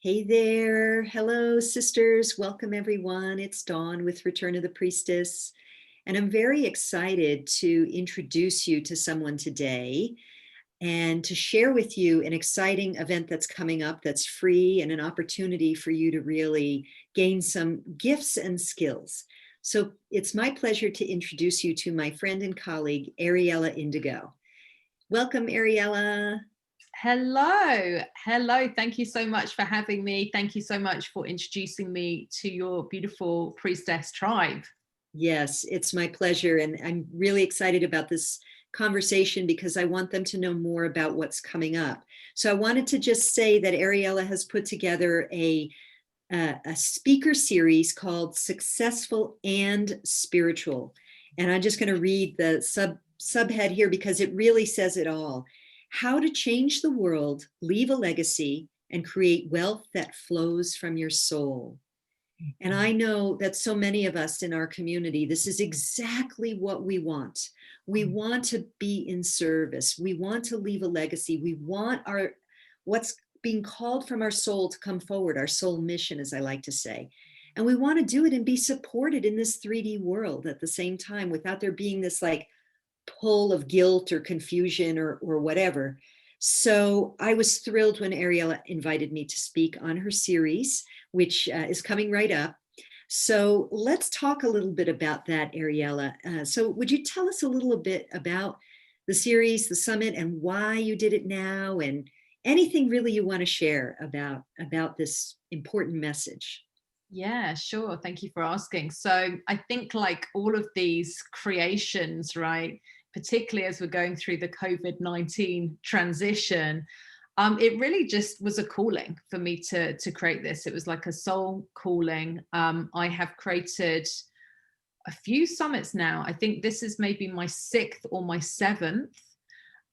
Hey there. Hello, sisters. Welcome, everyone. It's Dawn with Return of the Priestess. And I'm very excited to introduce you to someone today and to share with you an exciting event that's coming up that's free and an opportunity for you to really gain some gifts and skills. So it's my pleasure to introduce you to my friend and colleague, Ariella Indigo. Welcome, Ariella. Hello. Thank you so much for having me. Thank you so much for introducing me to your beautiful priestess tribe. Yes, it's my pleasure. And I'm really excited about this conversation because I want them to know more about what's coming up. So I wanted to just say that Ariella has put together a speaker series called Successful and Spiritual. And I'm just going to read the subhead here because it really says it all. How to change the world, leave a legacy, and create wealth that flows from your soul. And I know that so many of us in our community, this is exactly what we want. We want to be in service. We want to leave a legacy. We want what's being called from our soul to come forward, our soul mission, as I like to say. And we want to do it and be supported in this 3D world at the same time without there being this like pull of guilt or confusion or whatever. So I was thrilled when Ariella invited me to speak on her series, which is coming right up. So let's talk a little bit about that, Ariella. So would you tell us a little bit about the series, the summit, and why you did it now, and anything really you want to share about this important message? Yeah, sure. Thank you for asking. So I think like all of these creations, right, particularly as we're going through the COVID-19 transition, it really just was a calling for me to create this. It was like a soul calling. I have created a few summits now. I think this is maybe my sixth or my seventh.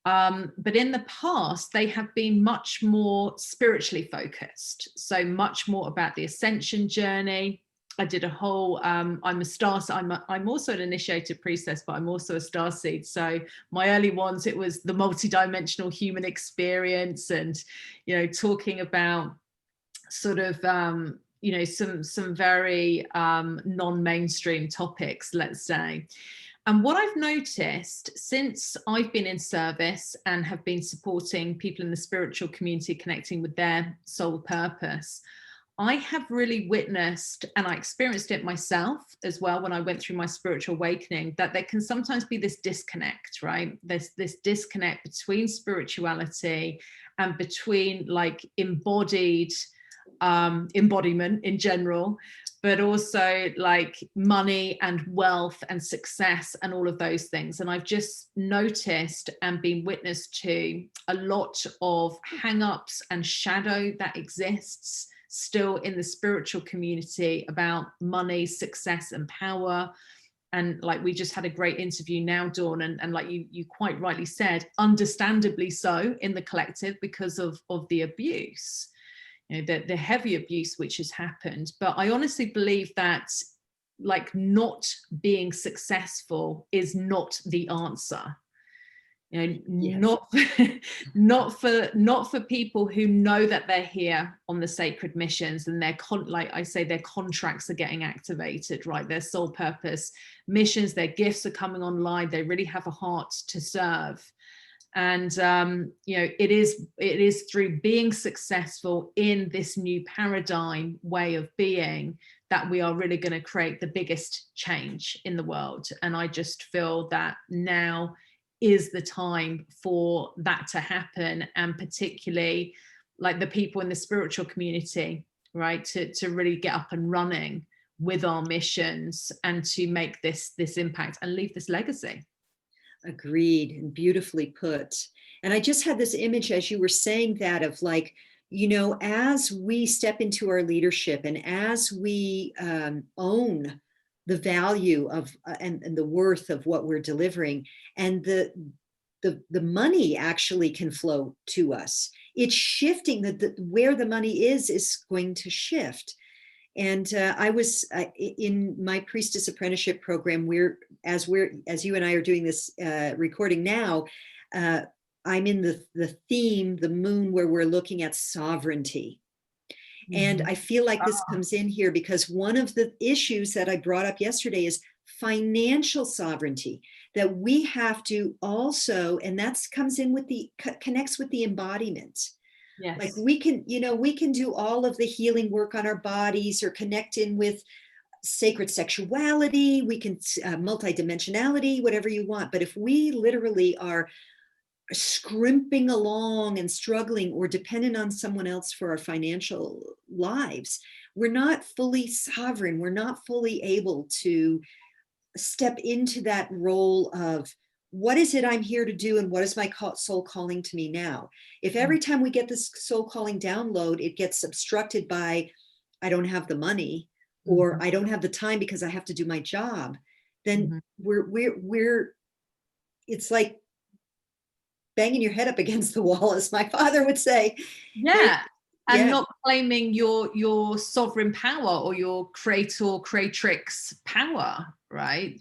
But in the past, they have been much more spiritually focused. So much more about the ascension journey. I did a whole, I'm a star, I'm also an initiated priestess, but I'm also a starseed. So my early ones, it was the multidimensional human experience and, talking about sort of, some very non-mainstream topics, let's say. And what I've noticed since I've been in service and have been supporting people in the spiritual community connecting with their soul purpose, I have really witnessed, and I experienced it myself as well when I went through my spiritual awakening, that there can sometimes be this disconnect, right? There's this disconnect between spirituality and between like embodied embodiment in general, but also like money and wealth and success and all of those things. And I've just noticed and been witness to a lot of hang-ups and shadow that exists still in the spiritual community about money, success, and power. And like we just had a great interview now, Dawn, and like you quite rightly said, understandably so in the collective because of the abuse. The heavy abuse which has happened. But I honestly believe that like not being successful is not the answer. Yes. Not for people who know that they're here on the sacred missions and like I say, their contracts are getting activated, right? Their soul purpose missions, their gifts are coming online. They really have a heart to serve. And it is through being successful in this new paradigm way of being that we are really going to create the biggest change in the world. And I just feel that now is the time for that to happen, and particularly like the people in the spiritual community, right, to really get up and running with our missions and to make this impact and leave this legacy. Agreed, and beautifully put. And I just had this image as you were saying that of like, as we step into our leadership and as we own the value of and the worth of what we're delivering, and the money actually can flow to us. It's shifting. Where the money is going to shift. And I was in my Priestess Apprenticeship program. As you and I are doing this recording now, I'm in the theme, the moon, where we're looking at sovereignty. And Mhm. I feel like this Ah, comes in here because one of the issues that I brought up yesterday is financial sovereignty, that we have to also, and that's comes in with the connects with the embodiment. Like yes. we can, we can do all of the healing work on our bodies or connect in with sacred sexuality, we can multidimensionality, whatever you want. But if we literally are scrimping along and struggling or dependent on someone else for our financial lives, we're not fully sovereign. We're not fully able to step into that role of what is it I'm here to do and what is my soul calling to me now. If every time we get this soul calling download, it gets obstructed by I don't have the money or Mhm. I don't have the time because I have to do my job, then Mhm. we're it's like banging your head up against the wall, as my father would say. There, Yeah, and yeah, not claiming your sovereign power or your creator creatrix power, right?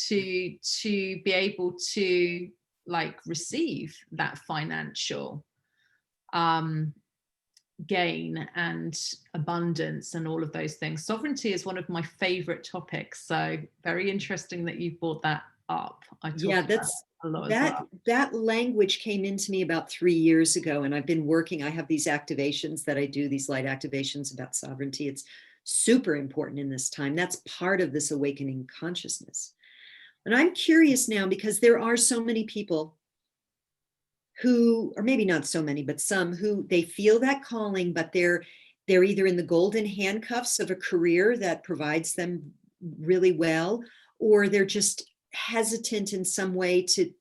To be able to like receive that financial um gain and abundance and all of those things. Sovereignty is one of my favorite topics. So very interesting that you brought that up. I talk yeah, about that's it a lot as that well. that language came into me about 3 years ago, and I've been working. I have these activations that I do, these light activations about sovereignty. It's super important in this time. That's part of this awakening consciousness. And I'm curious now because there are so many people who, or maybe not so many, but some who they feel that calling, but they're either in the golden handcuffs of a career that provides them really well, or they're just hesitant in some way to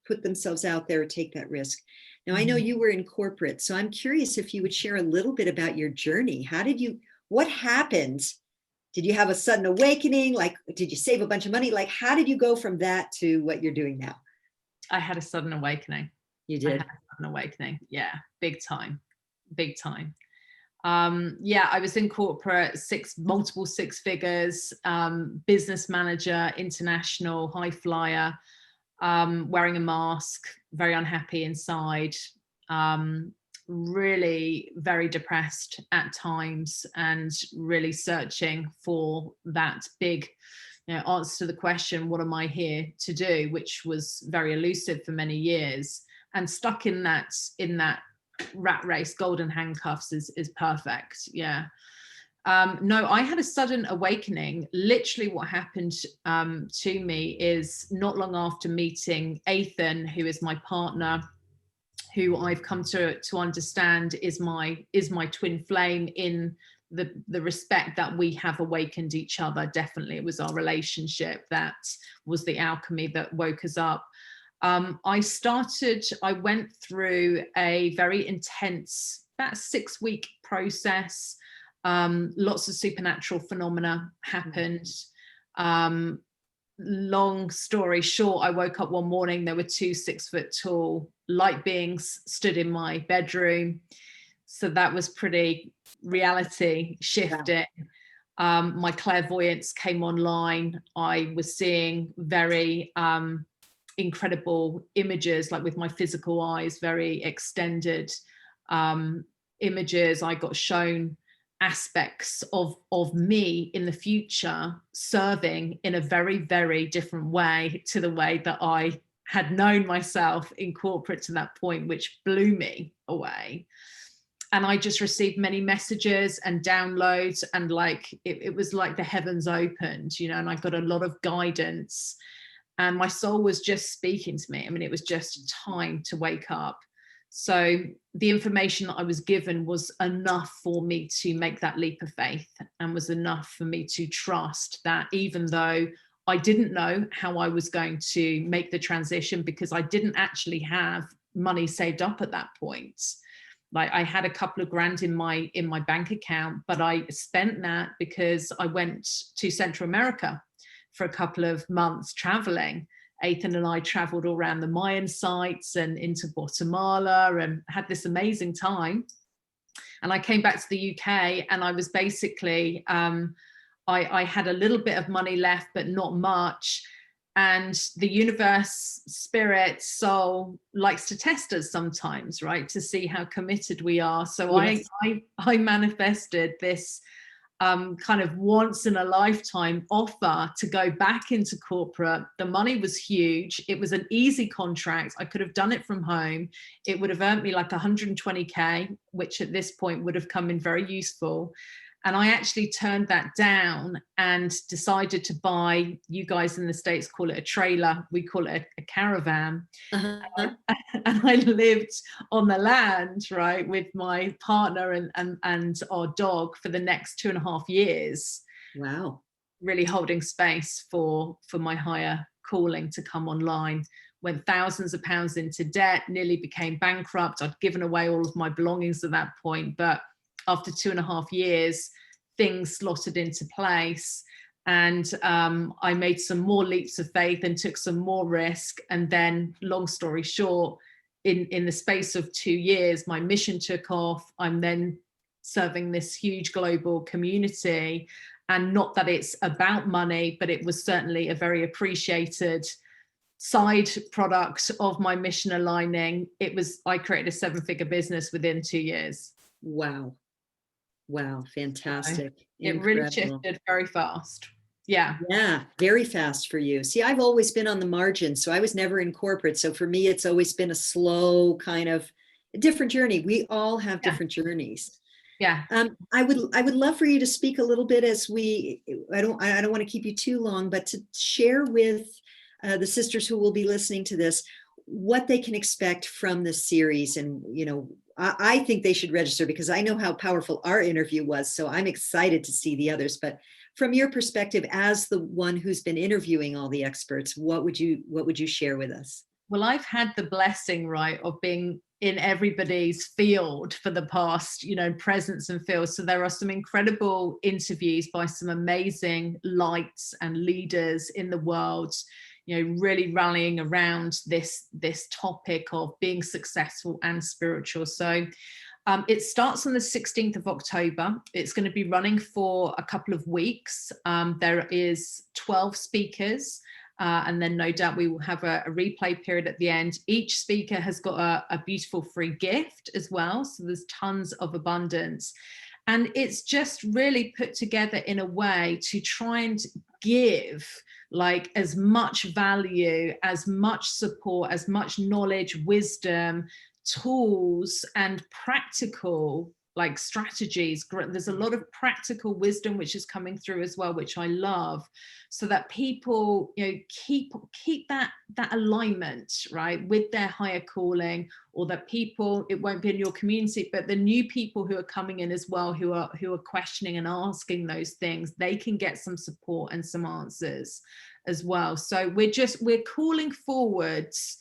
put themselves out there or take that risk. Now, I know Mhm. you were in corporate, so I'm curious if you would share a little bit about your journey. What happened? Did you have a sudden awakening? Like, did you save a bunch of money? Like, how did you go from that to what you're doing now? I had a sudden awakening. You I had did. a sudden awakening. Yeah, big time. Big time. Yeah, I was in corporate, multiple six figures, business manager, international, high flyer, wearing a mask, very unhappy inside, um, really very depressed at times, and really searching for that big, answer to the question, what am I here to do? Which was very elusive for many years, and stuck in that rat race. Golden handcuffs is perfect. Yeah. No, I had a sudden awakening. Literally, what happened to me is not long after meeting Ethan, who is my partner, who I've come to understand is my twin flame in the respect that we have awakened each other. Definitely, it was our relationship that was the alchemy that woke us up. I went through a very intense, about 6 week process. Lots of supernatural phenomena happened. Um, Long story short, I woke up one morning, there were two 6 foot tall light beings stood in my bedroom. So that was pretty reality Wow. shifting. My clairvoyance came online. I was seeing very incredible images, like with my physical eyes, very extended um, images. I got shown aspects of me in the future serving in a very, very different way to the way that I had known myself in corporate to that point, which blew me away. And I just received many messages and downloads, and like it was like the heavens opened, and I got a lot of guidance, and my soul was just speaking to me. I mean, it was just time to wake up. So the information that I was given was enough for me to make that leap of faith, and was enough for me to trust that, even though I didn't know how I was going to make the transition, because I didn't actually have money saved up at that point. Like, I had a couple of grand in my bank account, but I spent that because I went to Central America for a couple of months traveling. Ethan and I traveled all around the Mayan sites and into Guatemala and had this amazing time. And I came back to the UK, and I was basically, I had a little bit of money left, but not much. And the universe, spirit, soul likes to test us sometimes, right? To see how committed we are. So Yes. I manifested this kind of once in a lifetime offer to go back into corporate. The money was huge. It was an easy contract. I could have done it from home. It would have earned me like 120K, which at this point would have come in very useful. And I actually turned that down and decided to buy, you guys in the States call it a trailer, we call it a caravan. Uh-huh. And I lived on the land, right, with my partner and our dog for the next 2.5 years, Wow. really holding space for my higher calling to come online. Went thousands of pounds into debt, nearly became bankrupt. I'd given away all of my belongings at that point, but after 2.5 years, things slotted into place. And I made some more leaps of faith and took some more risk. And then, long story short, in the space of 2 years, my mission took off. I'm then serving this huge global community. And not that it's about money, but it was certainly a very appreciated side product of my mission aligning. I created a 7-figure business within 2 years. Wow. Wow. Fantastic. It really Incredible. shifted very fast. Yeah. Yeah, very fast for you. See, I've always been on the margin, so I was never in corporate. So for me, it's always been a slow kind of a different journey. We all have different journeys. Yeah. I would love for you to speak a little bit as I don't want to keep you too long, but to share with the sisters who will be listening to this what they can expect from this series. And, I think they should register because I know how powerful our interview was. So I'm excited to see the others. But from your perspective, as the one who's been interviewing all the experts, what would you share with us? Well, I've had the blessing, right, of being in everybody's field for the past, presence and field. So there are some incredible interviews by some amazing lights and leaders in the world, really rallying around this topic of being successful and spiritual. So it starts on the 16th of October. It's going to be running for a couple of weeks. There is 12 speakers. And then no doubt we will have a replay period at the end. Each speaker has got a beautiful free gift as well. So there's tons of abundance. And it's just really put together in a way to try and give like as much value, as much support, as much knowledge, wisdom, tools, and practical like strategies. There's a lot of practical wisdom which is coming through as well, which I love, so that people keep that alignment, right, with their higher calling, or that people, it won't be in your community, but the new people who are coming in as well, who are questioning and asking those things, they can get some support and some answers as well. So we're calling forwards.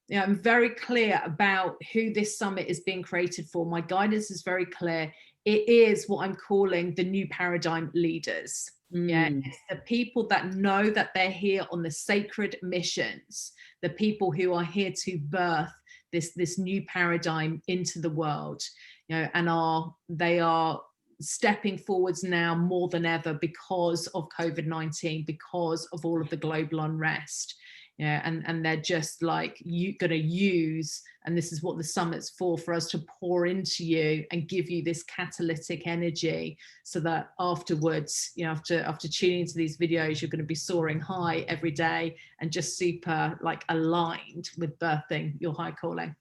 I'm very clear about who this summit is being created for. My guidance is very clear. It is what I'm calling the new paradigm leaders. Yeah, it's the people that know that they're here on the sacred missions, the people who are here to birth this new paradigm into the world, and they are stepping forwards now more than ever because of COVID-19, because of all of the global unrest. And they're just like, you're going to use, and this is what the summit's for us to pour into you and give you this catalytic energy, so that afterwards, after tuning into these videos, you're going to be soaring high every day and just super like aligned with birthing your high calling.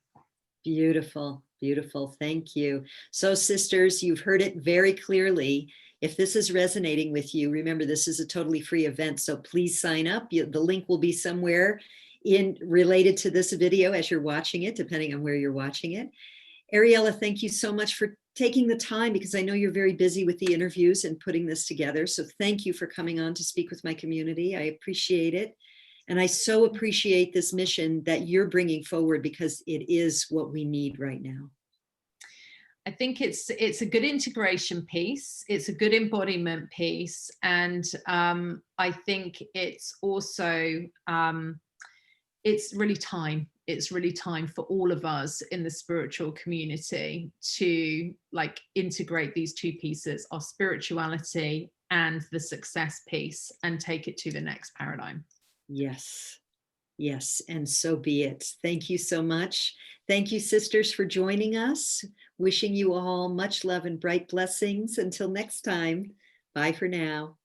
Beautiful, beautiful. Thank you. So sisters, you've heard it very clearly. If this is resonating with you, remember, this is a totally free event, so please sign up. The link will be somewhere related to this video as you're watching it, depending on where you're watching it. Ariella, thank you so much for taking the time, because I know you're very busy with the interviews and putting this together. So thank you for coming on to speak with my community. I appreciate it. And I so appreciate this mission that you're bringing forward, because it is what we need right now. I think it's a good integration piece. It's a good embodiment piece. And I think it's also, it's really time. It's really time for all of us in the spiritual community to like integrate these two pieces, our spirituality and the success piece, and take it to the next paradigm. Yes. Yes. And so be it. Thank you so much. Thank you, sisters, for joining us. Wishing you all much love and bright blessings. Until next time. Bye for now.